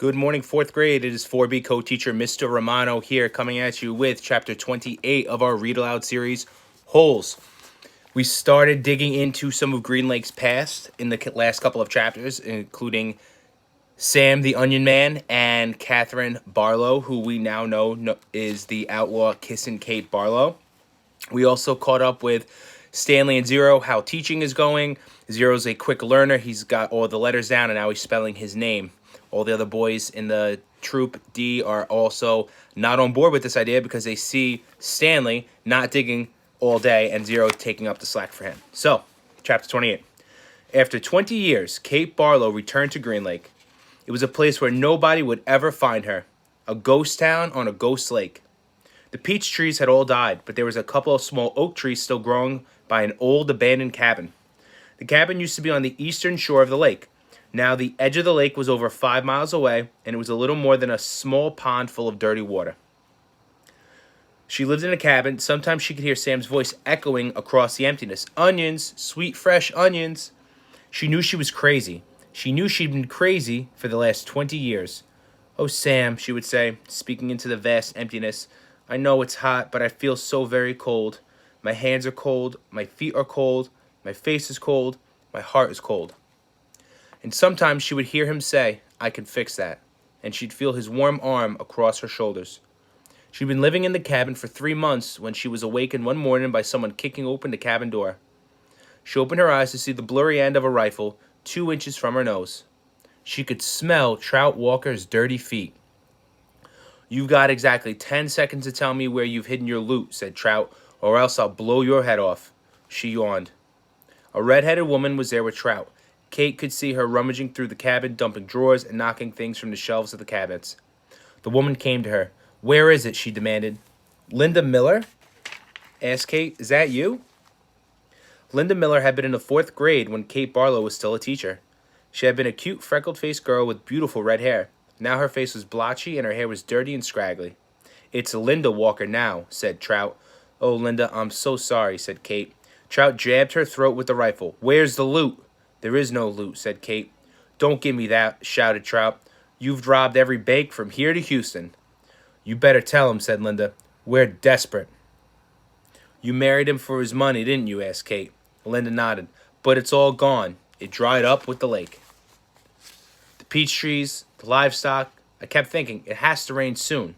Good morning, fourth grade. It is 4B co-teacher Mr. Romano here coming at you with chapter 28 of our Read Aloud series, Holes. We started digging into some of Green Lake's past in the last couple of chapters, including Sam the Onion Man and Catherine Barlow, who we now know is the outlaw Kissin' Kate Barlow. We also caught up with Stanley and Zero, how teaching is going. Zero's a quick learner. He's got all the letters down, and now he's spelling his name. All the other boys in the troop D are also not on board with this idea because they see Stanley not digging all day and Zero taking up the slack for him. So, chapter 28. After 20 years, Kate Barlow returned to Green Lake. It was a place where nobody would ever find her. A ghost town on a ghost lake. The peach trees had all died, but there was a couple of small oak trees still growing by an old abandoned cabin. The cabin used to be on the eastern shore of the lake. Now the edge of the lake was over 5 miles away, and it was a little more than a small pond full of dirty water. She lived in a cabin. Sometimes she could hear Sam's voice echoing across the emptiness. Onions, sweet fresh onions. She knew she was crazy. She knew she'd been crazy for the last 20 years. Oh, Sam, she would say, speaking into the vast emptiness. I know it's hot, but I feel so very cold. My hands are cold, my feet are cold, my face is cold, my heart is cold. And sometimes she would hear him say, I can fix that. And she'd feel his warm arm across her shoulders. She'd been living in the cabin for 3 months when she was awakened one morning by someone kicking open the cabin door. She opened her eyes to see the blurry end of a rifle 2 inches from her nose. She could smell Trout Walker's dirty feet. You've got exactly 10 seconds to tell me where you've hidden your loot, said Trout, or else I'll blow your head off. She yawned. A red-headed woman was there with Trout. Kate could see her rummaging through the cabin, dumping drawers and knocking things from the shelves of the cabinets. The woman came to her. Where is it? She demanded. Linda Miller? Asked Kate. Is that you? Linda Miller had been in the 4th grade when Kate Barlow was still a teacher. She had been a cute, freckled-faced girl with beautiful red hair. Now her face was blotchy and her hair was dirty and scraggly. It's Linda Walker now, said Trout. Oh, Linda, I'm so sorry, said Kate. Trout jabbed her throat with the rifle. Where's the loot? There is no loot, said Kate. Don't give me that, shouted Trout. You've robbed every bank from here to Houston. You better tell him, said Linda. We're desperate. You married him for his money, didn't you? Asked Kate. Linda nodded. But it's all gone. It dried up with the lake. The peach trees, the livestock. I kept thinking, it has to rain soon.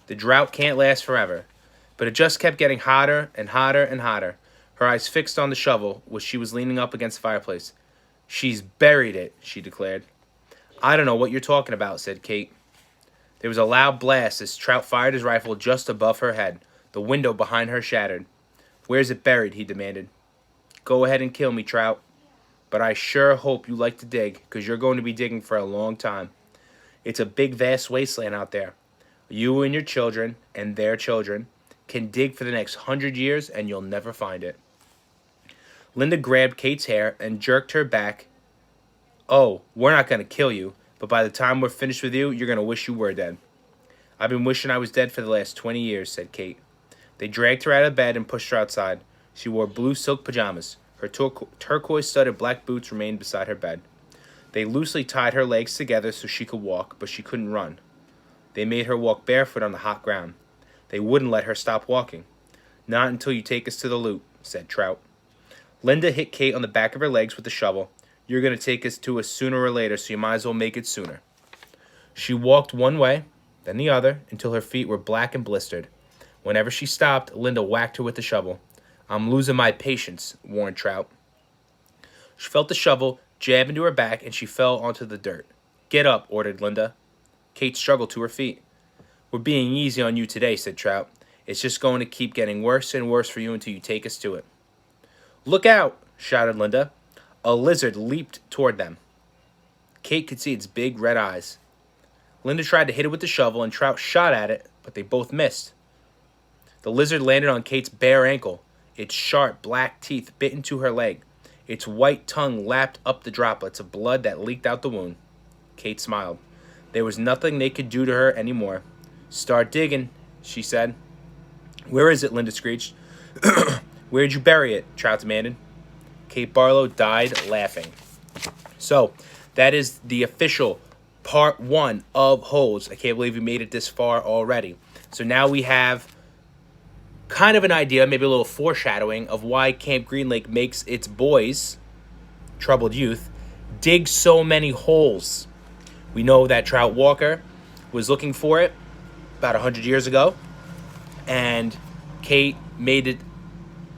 The drought can't last forever. But it just kept getting hotter and hotter and hotter. Her eyes fixed on the shovel, which she was leaning up against the fireplace. She's buried it, she declared. I don't know what you're talking about, said Kate. There was a loud blast as Trout fired his rifle just above her head. The window behind her shattered. Where's it buried? He demanded. Go ahead and kill me, Trout. But I sure hope you like to dig, because you're going to be digging for a long time. It's a big, vast wasteland out there. You and your children, and their children, can dig for the next 100 years, and you'll never find it. Linda grabbed Kate's hair and jerked her back. Oh, we're not going to kill you, but by the time we're finished with you, you're going to wish you were dead. I've been wishing I was dead for the last 20 years, said Kate. They dragged her out of bed and pushed her outside. She wore blue silk pajamas. Her turquoise-studded black boots remained beside her bed. They loosely tied her legs together so she could walk, but she couldn't run. They made her walk barefoot on the hot ground. They wouldn't let her stop walking. Not until you take us to the loot, said Trout. Linda hit Kate on the back of her legs with the shovel. You're going to take us to us sooner or later, so you might as well make it sooner. She walked one way, then the other, until her feet were black and blistered. Whenever she stopped, Linda whacked her with the shovel. I'm losing my patience, warned Trout. She felt the shovel jab into her back, and she fell onto the dirt. Get up, ordered Linda. Kate struggled to her feet. We're being easy on you today, said Trout. It's just going to keep getting worse and worse for you until you take us to it. Look out, shouted Linda. A lizard leaped toward them. Kate could see its big red eyes. Linda tried to hit it with the shovel, and Trout shot at it, but they both missed. The lizard landed on Kate's bare ankle. Its sharp, black teeth bit into her leg. Its white tongue lapped up the droplets of blood that leaked out the wound. Kate smiled. There was nothing they could do to her anymore. Start digging, she said. Where is it? Linda screeched. Where'd you bury it? Trout demanded. Kate Barlow died laughing. So that is the official part 1 of Holes. I can't believe we made it this far already. So now we have kind of an idea, maybe a little foreshadowing of why Camp Green Lake makes its boys, troubled youth, dig so many holes. We know that Trout Walker was looking for it about 100 years ago, and Kate made it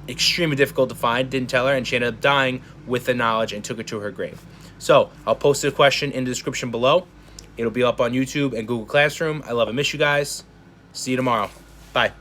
extremely difficult to find, didn't tell her, and she ended up dying with the knowledge and took it to her grave. So I'll post the question in the description below. It'll be up on YouTube and Google Classroom. I love and miss you guys. See you tomorrow. Bye.